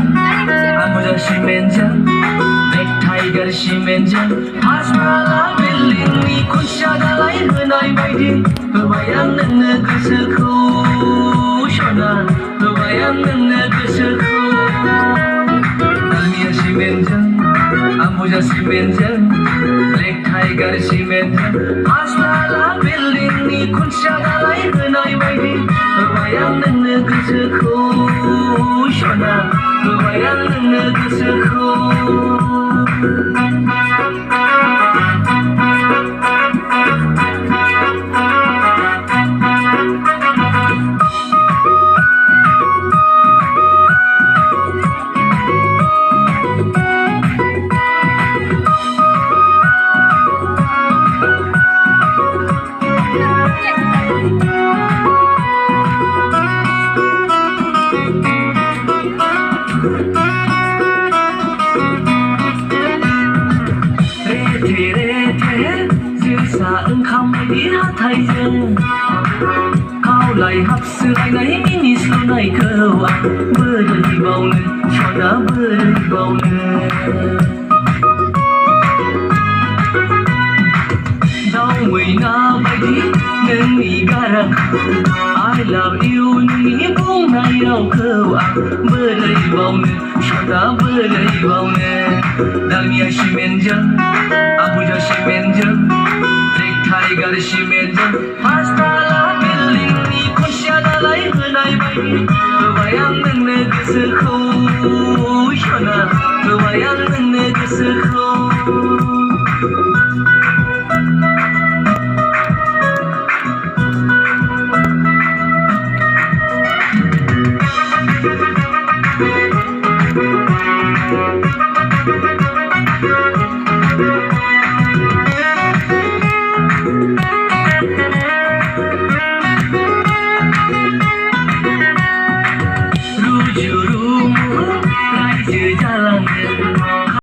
आमुजा सिमेन्टजों black tiger सिमेन्टजों हाजमाला बिल्डिंनि खुन्थिया दालाय होनाय बायदि होबाय आं नोंनो गोसोखौ सना होबाय आं नोंनो गोसोखौ दालमिया सिमेन्टजों आमुजा सिमेन्टजों ब्लेक टाइगार सिमेन्टजों हाजमाला बिल्डिंनि खुन्थिया दालाय होनाय बायदि होबाय आं नोंनो गोसोखौ सना होबाय आं नोंनो गोसोखौ ओंखाम बायदि हाथायजों खावलाय हाबसोलायनाय मिनिस्लुनायखौ आं बोरै बावनो सना बोरै बावनो दाउ मैना बायदि नोंनि गारांखौ I love you नोंनि बुंनाय रावखौ आं बोरै बावनो सना बोरै बावनो दालमिया सिमेन्टजों आमुजा सिमेन्टजों टाइगार सिमेन्टजों हाजमाला बिल्डिंनि खुन्थिया दालाय होनाय बायदि होबाय आं नोंनो गोसोखौ